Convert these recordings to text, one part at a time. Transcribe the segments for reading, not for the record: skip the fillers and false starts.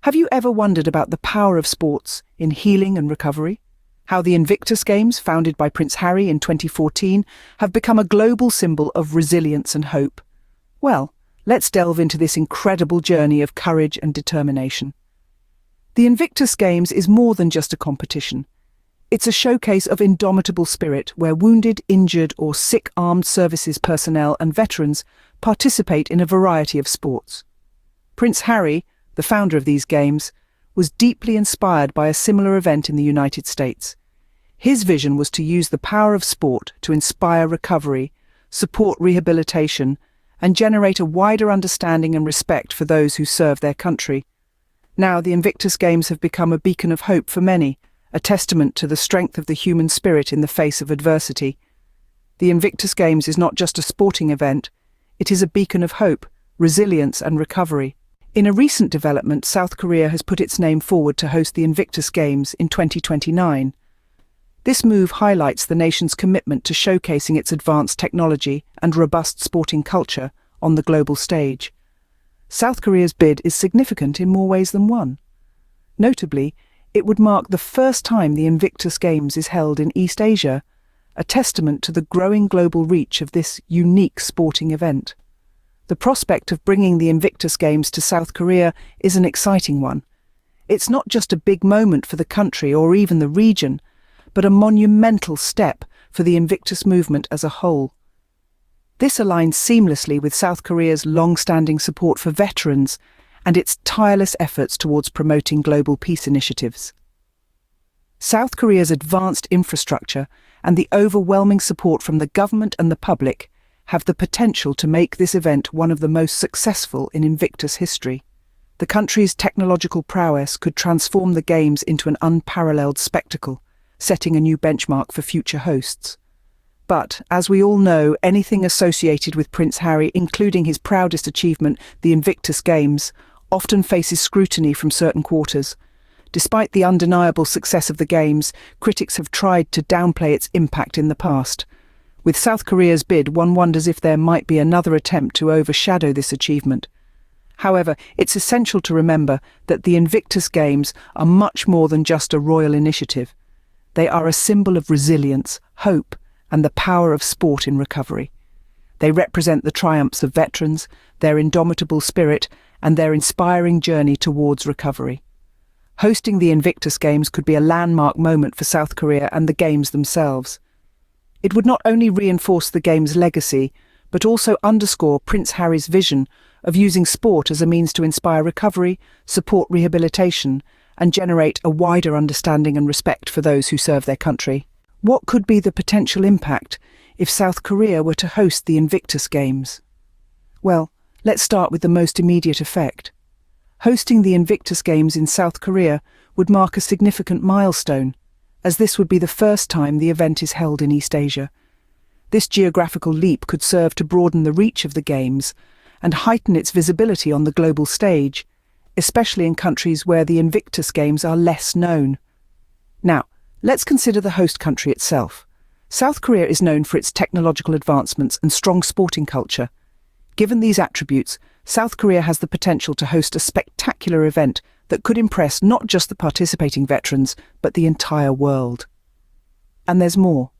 Have you ever wondered about the power of sports in healing and recovery? How the Invictus Games, founded by Prince Harry in 2014, have become a global symbol of resilience and hope? Well, let's delve into this incredible journey of courage and determination. The Invictus Games is more than just a competition. It's a showcase of indomitable spirit where wounded, injured, or sick armed services personnel and veterans participate in a variety of sports. Prince Harry, the founder of these games, was deeply inspired by a similar event in the United States. His vision was to use the power of sport to inspire recovery, support rehabilitation, and generate a wider understanding and respect for those who serve their country. Now, the Invictus Games have become a beacon of hope for many, a testament to the strength of the human spirit in the face of adversity. The Invictus Games is not just a sporting event, it is a beacon of hope, resilience, and recovery. In a recent development, South Korea has put its name forward to host the Invictus Games in 2029. This move highlights the nation's commitment to showcasing its advanced technology and robust sporting culture on the global stage. South Korea's bid is significant in more ways than one. Notably, it would mark the first time the Invictus Games is held in East Asia, a testament to the growing global reach of this unique sporting event. The prospect of bringing the Invictus Games to South Korea is an exciting one. It's not just a big moment for the country or even the region, but a monumental step for the Invictus movement as a whole. This aligns seamlessly with South Korea's long-standing support for veterans and its tireless efforts towards promoting global peace initiatives. South Korea's advanced infrastructure and the overwhelming support from the government and the public have the potential to make this event one of the most successful in Invictus history. The country's technological prowess could transform the Games into an unparalleled spectacle, setting a new benchmark for future hosts. But, as we all know, anything associated with Prince Harry, including his proudest achievement, the Invictus Games, often faces scrutiny from certain quarters. Despite the undeniable success of the Games, critics have tried to downplay its impact in the past. With South Korea's bid, one wonders if there might be another attempt to overshadow this achievement. However, it's essential to remember that the Invictus Games are much more than just a royal initiative. They are a symbol of resilience, hope, and the power of sport in recovery. They represent the triumphs of veterans, their indomitable spirit, and their inspiring journey towards recovery. Hosting the Invictus Games could be a landmark moment for South Korea and the Games themselves. It would not only reinforce the Games' legacy, but also underscore Prince Harry's vision of using sport as a means to inspire recovery, support rehabilitation, and generate a wider understanding and respect for those who serve their country. What could be the potential impact if South Korea were to host the Invictus Games? Well, let's start with the most immediate effect. Hosting the Invictus Games in South Korea would mark a significant milestone, as this would be the first time the event is held in East Asia. This geographical leap could serve to broaden the reach of the Games and heighten its visibility on the global stage, especially in countries where the Invictus Games are less known. Now, let's consider the host country itself. South Korea is known for its technological advancements and strong sporting culture. Given these attributes, South Korea has the potential to host a spectacular event that could impress not just the participating veterans, but the entire world. And there's more.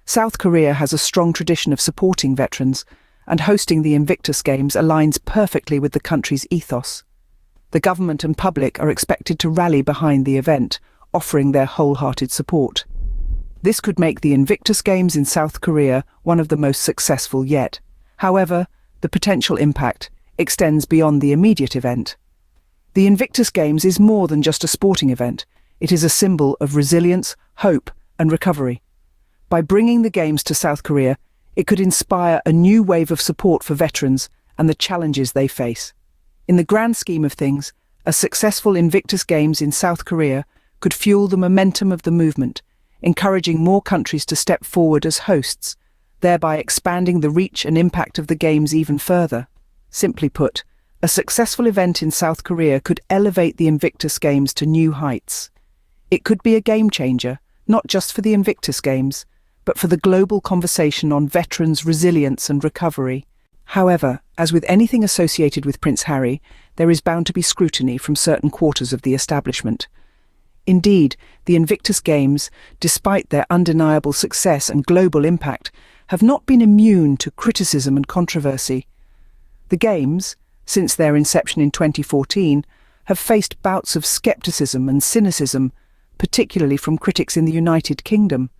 South Korea has a strong tradition of supporting veterans, and hosting the Invictus Games aligns perfectly with the country's ethos. The government and public are expected to rally behind the event, offering their wholehearted support. This could make the Invictus Games in South Korea one of the most successful yet. However, the potential impact extends beyond the immediate event. The Invictus Games is more than just a sporting event. It is a symbol of resilience, hope, and recovery. By bringing the Games to South Korea, it could inspire a new wave of support for veterans and the challenges they face. In the grand scheme of things, a successful Invictus Games in South Korea could fuel the momentum of the movement, encouraging more countries to step forward as hosts, thereby expanding the reach and impact of the Games even further. Simply put, a successful event in South Korea could elevate the Invictus Games to new heights. It could be a game changer, not just for the Invictus Games, but for the global conversation on veterans' resilience and recovery. However, as with anything associated with Prince Harry, there is bound to be scrutiny from certain quarters of the establishment. Indeed, the Invictus Games, despite their undeniable success and global impact, have not been immune to criticism and controversy. The Games, since their inception in 2014, have faced bouts of skepticism and cynicism, particularly from critics in the United Kingdom.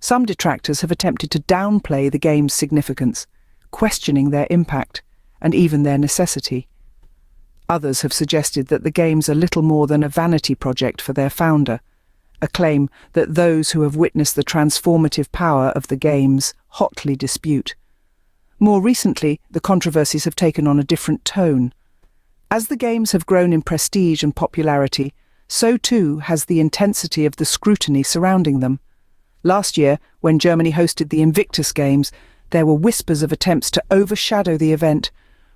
Some detractors have attempted to downplay the Games' significance, questioning their impact and even their necessity. Others have suggested that the Games are little more than a vanity project for their founder, a claim that those who have witnessed the transformative power of the Games hotly dispute. More recently, the controversies have taken on a different tone. As the Games have grown in prestige and popularity, so too has the intensity of the scrutiny surrounding them. Last year, when Germany hosted the Invictus Games, there were whispers of attempts to overshadow the event.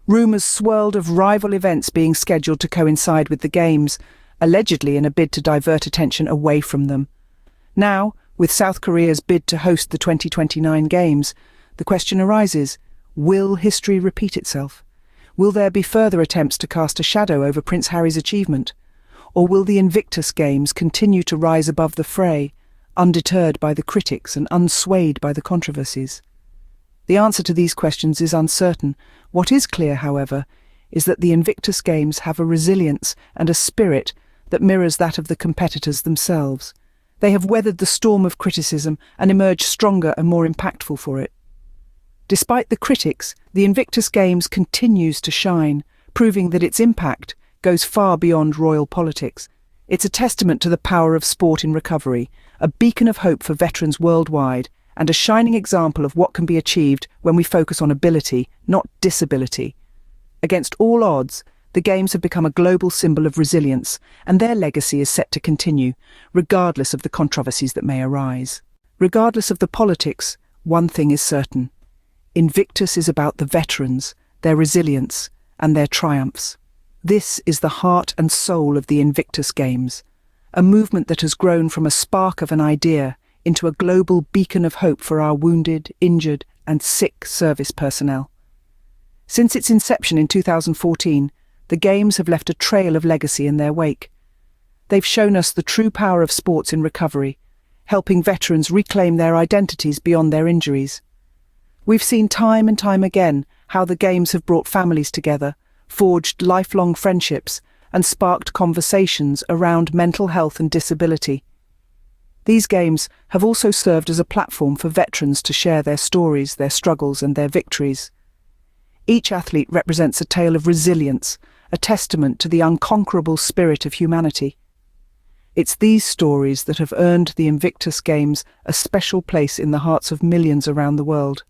Rumours swirled of rival events being scheduled to coincide with the Games, allegedly in a bid to divert attention away from them. Now, with South Korea's bid to host the 2029 Games, the question arises, will history repeat itself? Will there be further attempts to cast a shadow over Prince Harry's achievement? Or will the Invictus Games continue to rise above the fray, undeterred by the critics and unswayed by the controversies? The answer to these questions is uncertain. What is clear, however, is that the Invictus Games have a resilience and a spirit that mirrors that of the competitors themselves. They have weathered the storm of criticism and emerged stronger and more impactful for it. Despite the critics, the Invictus Games continues to shine, proving that its impact goes far beyond royal politics. It's a testament to the power of sport in recovery, a beacon of hope for veterans worldwide, and a shining example of what can be achieved when we focus on ability, not disability. Against all odds, the Games have become a global symbol of resilience, and their legacy is set to continue, regardless of the controversies that may arise. Regardless of the politics, one thing is certain. Invictus is about the veterans, their resilience, and their triumphs. This is the heart and soul of the Invictus Games, a movement that has grown from a spark of an idea into a global beacon of hope for our wounded, injured, and sick service personnel. Since its inception in 2014, the Games have left a trail of legacy in their wake. They've shown us the true power of sports in recovery, helping veterans reclaim their identities beyond their injuries. We've seen time and time again how the Games have brought families together, forged lifelong friendships, and sparked conversations around mental health and disability. These Games have also served as a platform for veterans to share their stories, their struggles, and their victories. Each athlete represents a tale of resilience, a testament to the unconquerable spirit of humanity. It's these stories that have earned the Invictus Games a special place in the hearts of millions around the world.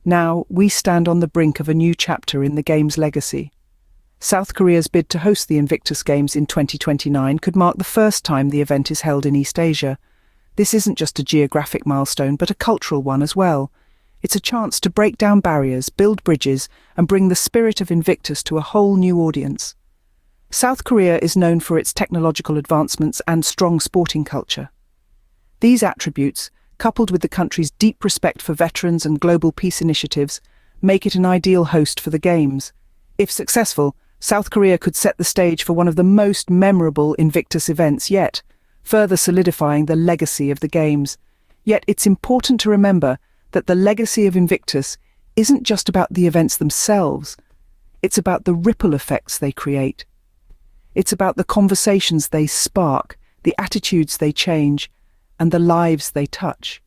Now, we stand on the brink of a new chapter in the Games' legacy. South Korea's bid to host the Invictus Games in 2029 could mark the first time the event is held in East Asia. This isn't just a geographic milestone, but a cultural one as well. It's a chance to break down barriers, build bridges, and bring the spirit of Invictus to a whole new audience. South Korea is known for its technological advancements and strong sporting culture. These attributes, coupled with the country's deep respect for veterans and global peace initiatives, make it an ideal host for the Games. If successful, South Korea could set the stage for one of the most memorable Invictus events yet, further solidifying the legacy of the Games. Yet it's important to remember that the legacy of Invictus isn't just about the events themselves. It's about the ripple effects they create. It's about the conversations they spark, the attitudes they change, and the lives they touch.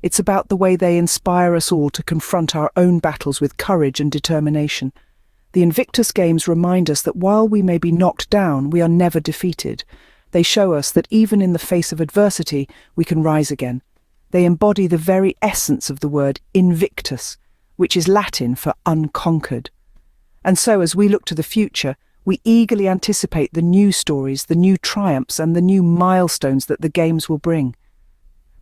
It's about the way they inspire us all to confront our own battles with courage and determination. The Invictus Games remind us that while we may be knocked down, we are never defeated. They show us that even in the face of adversity, we can rise again. They embody the very essence of the word Invictus, which is Latin for unconquered. And so, as we look to the future, we eagerly anticipate the new stories, the new triumphs, and the new milestones that the Games will bring.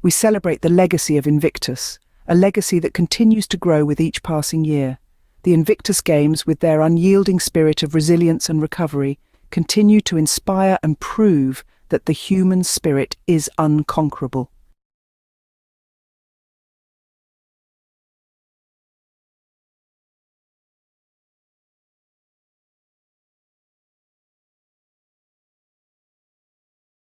We celebrate the legacy of Invictus, a legacy that continues to grow with each passing year. The Invictus Games, with their unyielding spirit of resilience and recovery, continue to inspire and prove that the human spirit is unconquerable.